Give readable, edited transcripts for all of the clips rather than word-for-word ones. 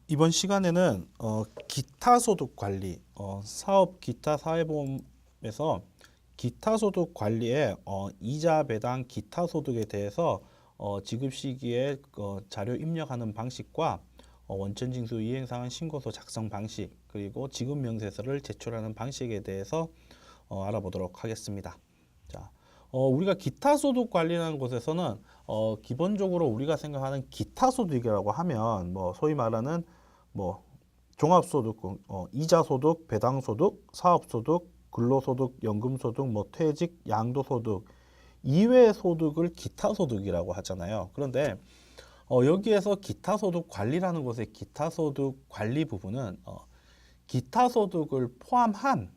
이번 시간에는 기타 소득 관리, 사업 기타 사회보험에서 기타 소득 관리의 이자 배당 기타 소득에 대해서 지급 시기에 자료 입력하는 방식과 원천징수 이행사항 신고서 작성 방식 그리고 지급 명세서를 제출하는 방식에 대해서 알아보도록 하겠습니다. 자, 우리가 기타 소득 관리라는 곳에서는 기본적으로 우리가 생각하는 기타 소득이라고 하면 뭐 소위 말하는 뭐 종합소득, 이자소득, 배당소득, 사업소득, 근로소득, 연금소득, 뭐 퇴직, 양도소득 이외의 소득을 기타소득이라고 하잖아요. 그런데 여기에서 기타소득 관리라는 곳의 기타소득 관리 부분은 기타소득을 포함한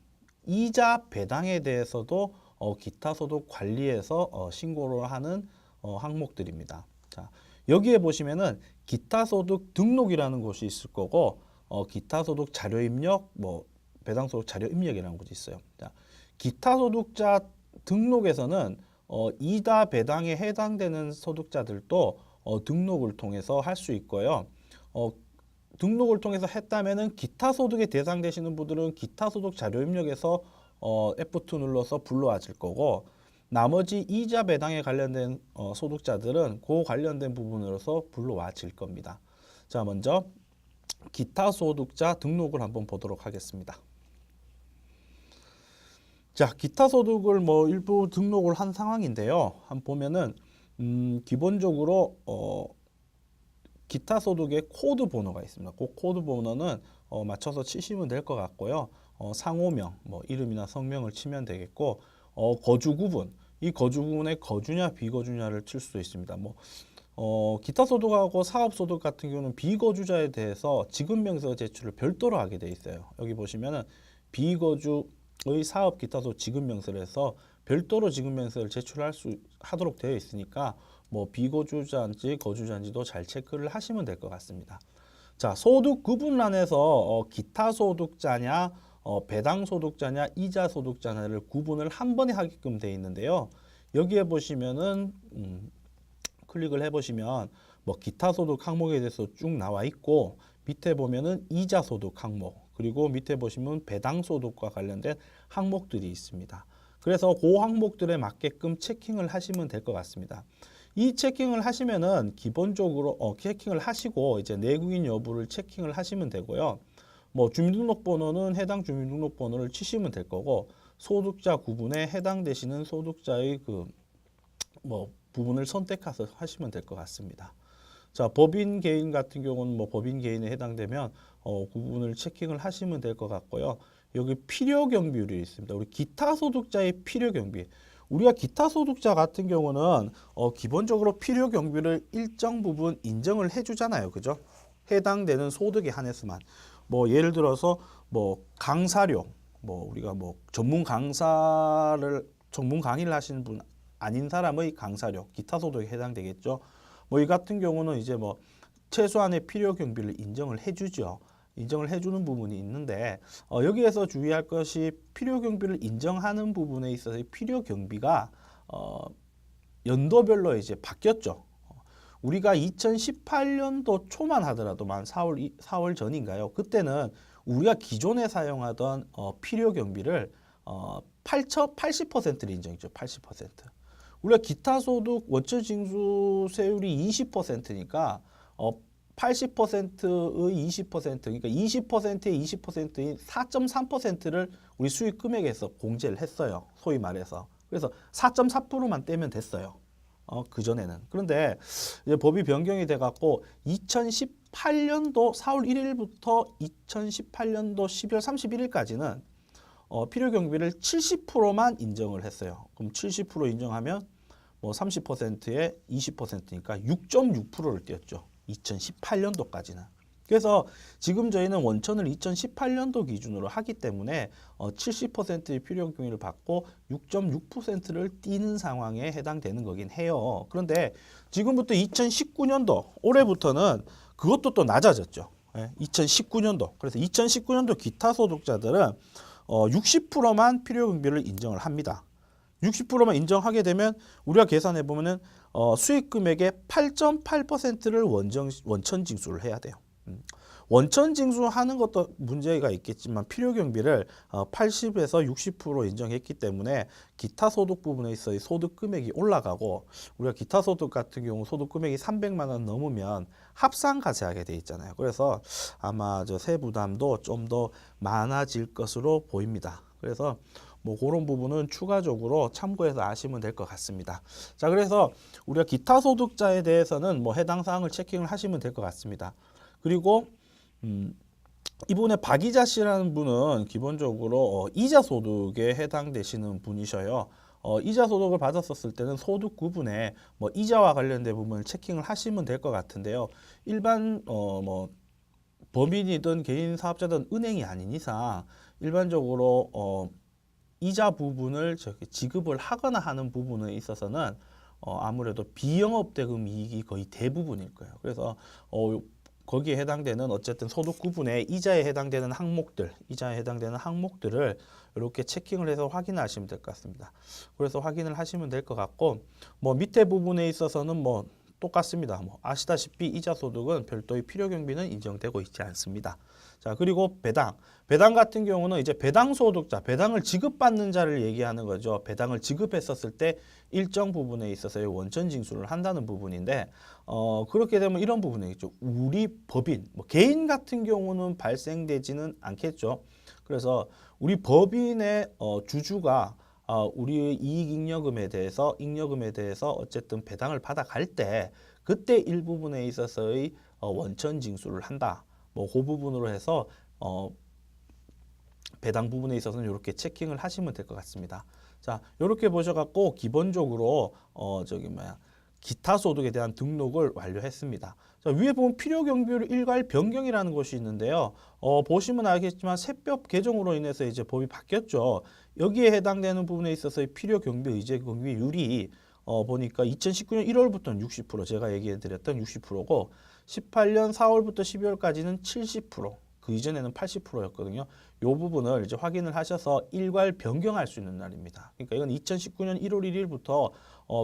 이자 배당에 대해서도 기타소득 관리에서 신고를 하는 항목들입니다. 자, 여기에 보시면은 기타소득 등록이라는 곳이 있을 거고 기타소득 자료 입력, 뭐 배당소득 자료 입력이라는 곳이 있어요. 자, 기타소득자 등록에서는 이자 배당에 해당되는 소득자들도 등록을 통해서 할 수 있고요. 등록을 통해서 했다면은 기타 소득에 대상되시는 분들은 기타 소득 자료 입력에서 F2 눌러서 불러와질 거고 나머지 이자 배당에 관련된 소득자들은 그 관련된 부분으로서 불러와질 겁니다. 자, 먼저 기타 소득자 등록을 한번 보도록 하겠습니다. 자, 기타 소득을 뭐 일부 등록을 한 상황인데요. 한번 보면은 기본적으로 기타 소득의 코드 번호가 있습니다. 그 코드 번호는 맞춰서 치시면 될 것 같고요. 상호명, 뭐 이름이나 성명을 치면 되겠고, 거주 구분, 이 거주 구분의 거주냐 비거주냐를 칠 수도 있습니다. 뭐 기타 소득하고 사업 소득 같은 경우는 비거주자에 대해서 지급 명세 제출을 별도로 하게 돼 있어요. 여기 보시면은 비거주의 사업 기타 소득 지급 명세를 해서 별도로 지급 명세를 제출할 수 하도록 되어 있으니까 뭐 비거주자인지 거주자인지도 잘 체크를 하시면 될 것 같습니다. 자, 소득 구분란에서 기타 소득자냐, 배당 소득자냐, 이자 소득자냐를 구분을 한 번에 하게끔 되어 있는데요. 여기에 보시면은 클릭을 해보시면 뭐 기타 소득 항목에 대해서 쭉 나와 있고 밑에 보면은 이자 소득 항목 그리고 밑에 보시면 배당 소득과 관련된 항목들이 있습니다. 그래서 그 항목들에 맞게끔 체킹을 하시면 될 것 같습니다. 이 체킹을 하시면은 기본적으로 체킹을 하시고 이제 내국인 여부를 체킹을 하시면 되고요. 뭐 주민등록번호는 해당 주민등록번호를 치시면 될 거고 소득자 구분에 해당되시는 소득자의 그 뭐 부분을 선택해서 하시면 될 것 같습니다. 자, 법인 개인 같은 경우는 뭐 법인 개인에 해당되면 구분을 체킹을 하시면 될 것 같고요. 여기 필요 경비율이 있습니다. 우리 기타 소득자의 필요 경비. 우리가 기타 소득자 같은 경우는 기본적으로 필요 경비를 일정 부분 인정을 해주잖아요, 그죠? 해당되는 소득에 한해서만. 뭐 예를 들어서 뭐 강사료, 뭐 우리가 뭐 전문 강의를 하시는 분 아닌 사람의 강사료, 기타 소득에 해당되겠죠. 뭐 이 같은 경우는 이제 뭐 최소한의 필요 경비를 인정을 해주죠. 인정을 해주는 부분이 있는데 여기에서 주의할 것이 필요 경비를 인정하는 부분에 있어서 필요 경비가 연도별로 이제 바뀌었죠. 우리가 2018년도 초만 하더라도만 4월 전인가요? 그때는 우리가 기존에 사용하던 필요 경비를 80%를 인정했죠. 80%. 우리가 기타 소득 원천 징수세율이 20%니까 80%의 20% 그러니까 20%의 20%인 4.3%를 우리 수익 금액에서 공제를 했어요. 소위 말해서. 그래서 4.4%만 떼면 됐어요. 그 전에는. 그런데 이제 법이 변경이 돼 갖고 2018년도 4월 1일부터 2018년도 12월 31일까지는 필요 경비를 70%만 인정을 했어요. 그럼 70% 인정하면 뭐 30%에 20%니까 6.6%를 띄었죠. 2018년도까지는. 그래서 지금 저희는 원천을 2018년도 기준으로 하기 때문에 70%의 필요 경비를 받고 6.6%를 띄는 상황에 해당되는 거긴 해요. 그런데 지금부터 2019년도 올해부터는 그것도 또 낮아졌죠. 2019년도. 그래서 2019년도 기타 소득자들은 60%만 필요 경비를 인정을 합니다. 60%만 인정하게 되면 우리가 계산해 보면은 수익 금액의 8.8%를 원천 징수를 해야 돼요. 원천 징수하는 것도 문제가 있겠지만 필요 경비를 80에서 60% 인정했기 때문에 기타 소득 부분에 있어 이 소득 금액이 올라가고 우리가 기타 소득 같은 경우 소득 금액이 300만 원 넘으면 합산 과세하게 돼 있잖아요. 그래서 아마 저 세부담도 좀 더 많아질 것으로 보입니다. 그래서 뭐 그런 부분은 추가적으로 참고해서 아시면 될 것 같습니다. 자, 그래서 우리가 기타 소득자에 대해서는 뭐 해당 사항을 체킹을 하시면 될 것 같습니다. 그리고 이분의 박이자 씨라는 분은 기본적으로 이자 소득에 해당되시는 분이셔요. 이자 소득을 받았었을 때는 소득 구분에 뭐 이자와 관련된 부분을 체킹을 하시면 될 것 같은데요. 일반 뭐 법인이든 개인 사업자든 은행이 아닌 이상 일반적으로 이자 부분을 지급을 하거나 하는 부분에 있어서는 아무래도 비영업 대금 이익이 거의 대부분일 거예요. 그래서 거기에 해당되는 어쨌든 소득 구분에 이자에 해당되는 항목들을 이렇게 체킹을 해서 확인하시면 될 것 같습니다. 그래서 확인을 하시면 될 것 같고 뭐 밑에 부분에 있어서는 뭐 똑같습니다. 뭐 아시다시피 이자 소득은 별도의 필요 경비는 인정되고 있지 않습니다. 자, 그리고 배당 같은 경우는 이제 배당 소득자, 배당을 지급받는 자를 얘기하는 거죠. 배당을 지급했었을 때 일정 부분에 있어서의 원천 징수를 한다는 부분인데 그렇게 되면 이런 부분이 있죠. 우리 법인, 뭐 개인 같은 경우는 발생되지는 않겠죠. 그래서 우리 법인의 주주가 우리의 이익 잉여금에 대해서 어쨌든 배당을 받아갈 때 그때 일부분에 있어서의 원천 징수를 한다. 뭐 그 부분으로 해서 배당 부분에 있어서는 이렇게 체킹을 하시면 될 것 같습니다. 자, 이렇게 보셔갖고 기본적으로 기타 소득에 대한 등록을 완료했습니다. 자, 위에 보면 필요 경비율 일괄 변경이라는 것이 있는데요. 보시면 알겠지만 세법 개정으로 인해서 이제 법이 바뀌었죠. 여기에 해당되는 부분에 있어서의 필요 경비 의제 경비율이 보니까 2019년 1월부터는 60%, 제가 얘기해 드렸던 60%고 18년 4월부터 12월까지는 70%, 그 이전에는 80%였거든요. 이 부분을 이제 확인을 하셔서 일괄 변경할 수 있는 날입니다. 그러니까 이건 2019년 1월 1일부터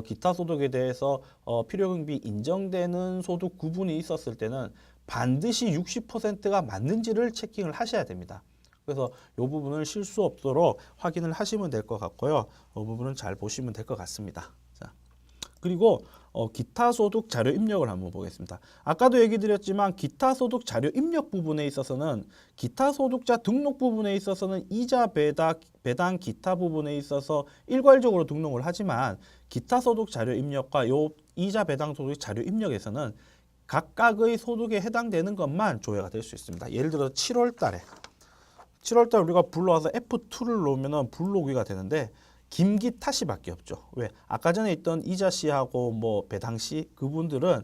기타 소득에 대해서 필요경비 인정되는 소득 구분이 있었을 때는 반드시 60%가 맞는지를 체킹을 하셔야 됩니다. 그래서 이 부분을 실수 없도록 확인을 하시면 될 것 같고요. 이 부분은 잘 보시면 될 것 같습니다. 자, 그리고 기타 소득 자료 입력을 한번 보겠습니다. 아까도 얘기 드렸지만 기타 소득 자료 입력 부분에 있어서는 기타 소득자 등록 부분에 있어서는 이자 배당 기타 부분에 있어서 일괄적으로 등록을 하지만 기타 소득 자료 입력과 요 이자 배당 소득 자료 입력에서는 각각의 소득에 해당되는 것만 조회가 될 수 있습니다. 예를 들어 7월 달에 우리가 불러와서 F2를 놓으면 불러오기가 되는데 김기타 씨밖에 없죠. 왜? 아까 전에 있던 이자 씨하고 뭐 배당 씨 그분들은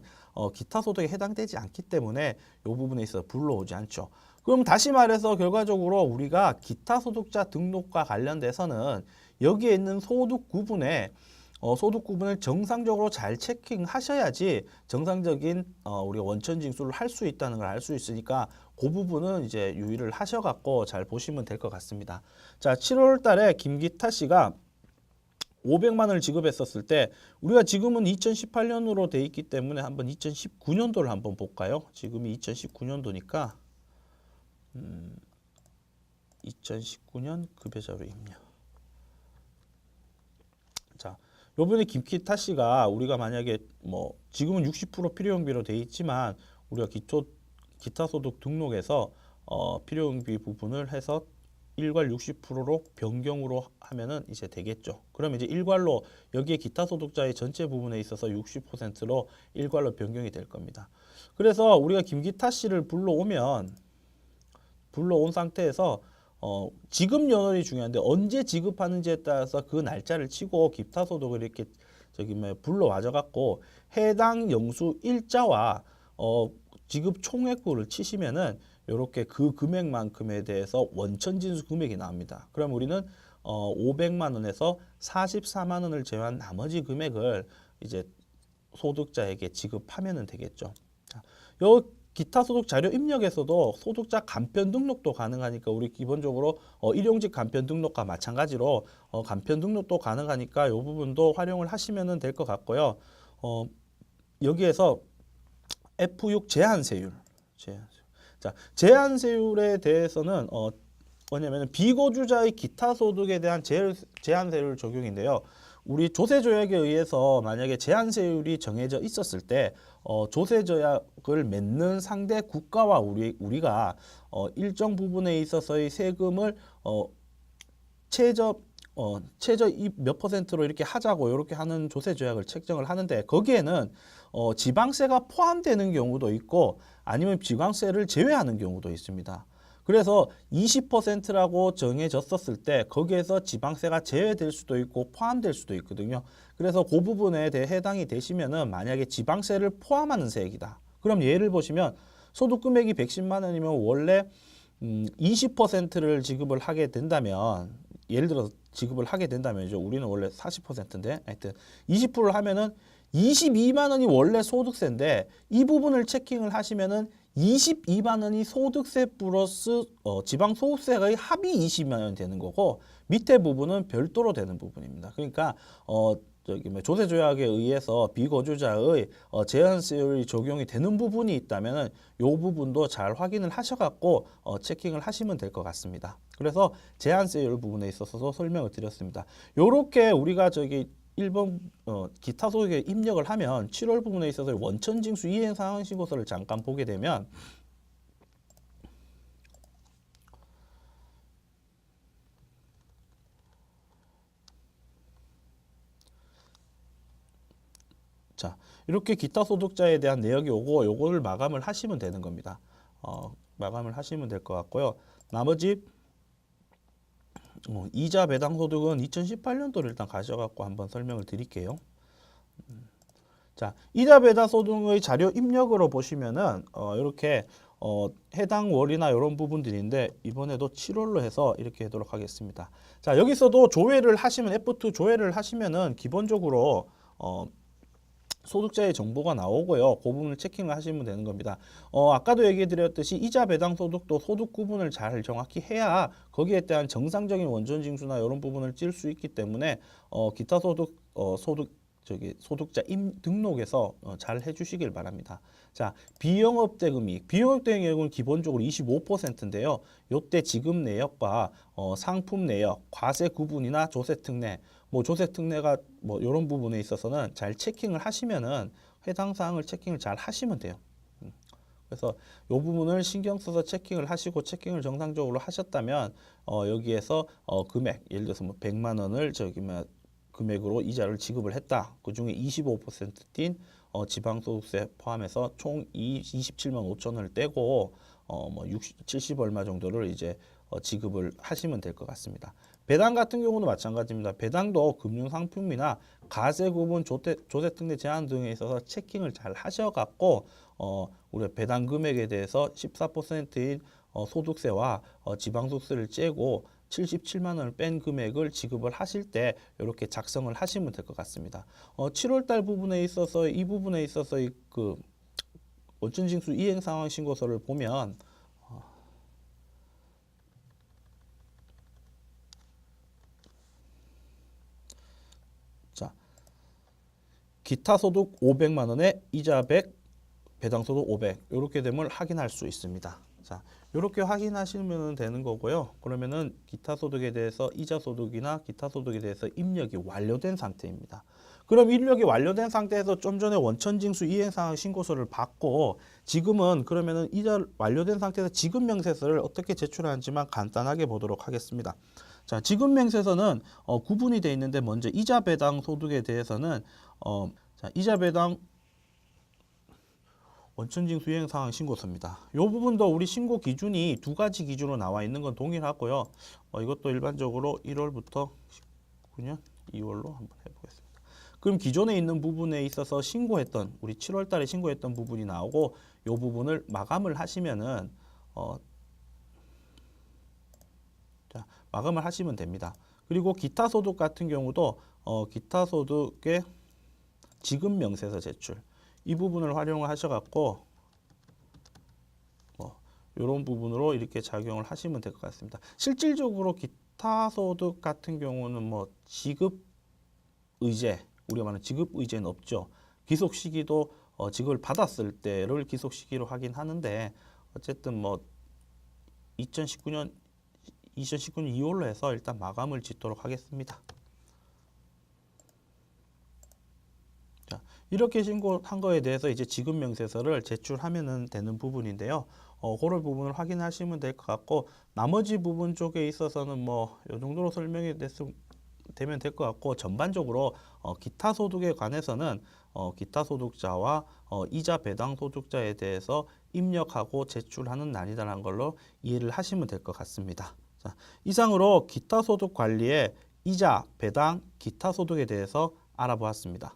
기타 소득에 해당되지 않기 때문에 이 부분에 있어서 불러오지 않죠. 그럼 다시 말해서 결과적으로 우리가 기타 소득자 등록과 관련돼서는 여기에 있는 소득 구분에 소득 구분을 정상적으로 잘 체킹하셔야지 정상적인 우리가 원천 징수를 할 수 있다는 걸 알 수 있으니까 그 부분은 이제 유의를 하셔갖고 잘 보시면 될 것 같습니다. 자, 7월 달에 김기타 씨가 500만 원을 지급했었을 때 우리가 지금은 2018년으로 돼 있기 때문에 한번 2019년도를 한번 볼까요? 지금이 2019년도니까 2019년 급여자료 입력. 자, 요번에 김기타 씨가 우리가 만약에 뭐 지금은 60% 필요경비로 돼 있지만 우리가 기타 소득 등록에서 필요경비 부분을 해서 일괄 60%로 변경으로 하면은 이제 되겠죠. 그러면 이제 일괄로 여기에 기타 소득자의 전체 부분에 있어서 60%로 일괄로 변경이 될 겁니다. 그래서 우리가 김기타 씨를 불러온 상태에서 지급 연월이 중요한데 언제 지급하는지에 따라서 그 날짜를 치고 기타 소득을 이렇게 불러와져 갖고 해당 영수 일자와 지급 총액부를 치시면은 이렇게 그 금액만큼에 대해서 원천 징수 금액이 나옵니다. 그럼 우리는 500만 원에서 44만 원을 제외한 나머지 금액을 이제 소득자에게 지급하면 되겠죠. 자, 요 기타 소득 자료 입력에서도 소득자 간편 등록도 가능하니까 우리 기본적으로 일용직 간편 등록과 마찬가지로 간편 등록도 가능하니까 이 부분도 활용을 하시면 될 것 같고요. 여기에서 F6 제한세율. 자, 제한세율에 대해서는 뭐냐면 비거주자의 기타 소득에 대한 제한세율 적용인데요. 우리 조세조약에 의해서 만약에 제한세율이 정해져 있었을 때 조세조약을 맺는 상대 국가와 우리가 일정 부분에 있어서의 세금을 최저 몇 퍼센트로 이렇게 하자고 이렇게 하는 조세 조약을 책정을 하는데 거기에는 지방세가 포함되는 경우도 있고 아니면 지방세를 제외하는 경우도 있습니다. 그래서 20%라고 정해졌었을 때 거기에서 지방세가 제외될 수도 있고 포함될 수도 있거든요. 그래서 그 부분에 대해 해당이 되시면은 만약에 지방세를 포함하는 세액이다. 그럼 예를 보시면 소득 금액이 110만 원이면 원래 20%를 지급을 하게 된다면 예를 들어서 지급을 하게 된다면요. 우리는 원래 40%인데 하여튼 20%를 하면은 22만 원이 원래 소득세인데 이 부분을 체킹을 하시면은 22만 원이 소득세 플러스 지방 소득세의 합이 20만 원이 되는 거고 밑에 부분은 별도로 되는 부분입니다. 그러니까 조세 조약에 의해서 비거주자의 제한세율이 적용이 되는 부분이 있다면은 이 부분도 잘 확인을 하셔갖고 체킹을 하시면 될 것 같습니다. 그래서 제한세율 부분에 있어서도 설명을 드렸습니다. 요렇게 우리가 1번 기타 소득에 입력을 하면 7월 부분에 있어서 원천징수 이행 상황 신고서를 잠깐 보게 되면 자, 이렇게 기타 소득자에 대한 내역이 오고 요거를 마감을 하시면 되는 겁니다. 마감을 하시면 될 것 같고요. 나머지 이자 배당 소득은 2018년도를 일단 가져갖고 한번 설명을 드릴게요. 자, 이자 배당 소득의 자료 입력으로 보시면은 이렇게 해당 월이나 이런 부분들인데 이번에도 7월로 해서 이렇게 하도록 하겠습니다. 자, 여기서도 조회를 하시면 F2 조회를 하시면은 기본적으로 소득자의 정보가 나오고요. 그 부분을 체킹을 하시면 되는 겁니다. 아까도 얘기해 드렸듯이 이자 배당 소득도 소득 구분을 잘 정확히 해야 거기에 대한 정상적인 원전 징수나 이런 부분을 찔 수 있기 때문에 기타 소득 소득자 등록에서 잘 해주시길 바랍니다. 자, 비영업대금이익. 비영업대금이익은 기본적으로 25%인데요. 요때 지급 내역과 상품 내역, 과세 구분이나 조세 특례, 조세 특례가 이런 부분에 있어서는 잘 체킹을 하시면은 해당 사항을 체킹을 잘 하시면 돼요. 그래서 이 부분을 신경 써서 체킹을 하시고 체킹을 정상적으로 하셨다면 여기에서 금액, 예를 들어서 100만 원을 금액으로 이자를 지급을 했다. 그 중에 25% 띈 지방소득세 포함해서 총 27만 5천 원을 떼고 70 얼마 정도를 이제 지급을 하시면 될 것 같습니다. 배당 같은 경우는 마찬가지입니다. 배당도 금융상품이나 가세 구분, 조세특례 제한 등에 있어서 체킹을 잘 하셔갖고 우리 배당 금액에 대해서 14%인 소득세와 지방소득세를 떼고 77만 원을 뺀 금액을 지급을 하실 때 이렇게 작성을 하시면 될 것 같습니다. 7월 달 부분에 있어서 이 부분에 있어서 그 원천징수 이행 상황 신고서를 보면 자, 기타 소득 500만 원에 이자 100, 배당 소득 500 이렇게 됨을 확인할 수 있습니다. 자, 이렇게 확인하시면 되는 거고요. 그러면은 기타 소득에 대해서 이자 소득이나 기타 소득에 대해서 입력이 완료된 상태입니다. 그럼 입력이 완료된 상태에서 좀 전에 원천징수 이행상황 신고서를 받고 지금은 그러면은 이자 완료된 상태에서 지급 명세서를 어떻게 제출하는지만 간단하게 보도록 하겠습니다. 자, 지급 명세서는 구분이 되어 있는데 먼저 이자 배당 소득에 대해서는 자, 이자 배당 원천징수 이행 상황 신고서입니다. 이 부분도 우리 신고 기준이 두 가지 기준으로 나와 있는 건 동일하고요. 이것도 일반적으로 1월부터 19년 2월로 한번 해보겠습니다. 그럼 기존에 있는 부분에 있어서 신고했던 우리 7월 달에 신고했던 부분이 나오고 이 부분을 마감을 하시면은 자, 마감을 하시면 됩니다. 그리고 기타 소득 같은 경우도 기타 소득의 지급 명세서 제출 이 부분을 활용을 하셔갖고 이런 부분으로 이렇게 작용을 하시면 될 것 같습니다. 실질적으로 기타 소득 같은 경우는 지급 의제 우리가 말하는 지급 의제는 없죠. 기속 시기도 지급을 받았을 때를 기속 시기로 하긴 하는데 어쨌든 뭐 2019년 2월로 해서 일단 마감을 짓도록 하겠습니다. 자, 이렇게 신고한 거에 대해서 이제 지급 명세서를 제출하면 되는 부분인데요. 그런 부분을 확인하시면 될 것 같고, 나머지 부분 쪽에 있어서는 뭐 이 정도로 설명이 되면 될 것 같고, 전반적으로 기타 소득에 관해서는 기타 소득자와 이자 배당 소득자에 대해서 입력하고 제출하는 난이다라는 걸로 이해를 하시면 될 것 같습니다. 자, 이상으로 기타 소득 관리의 이자, 배당, 기타 소득에 대해서 알아보았습니다.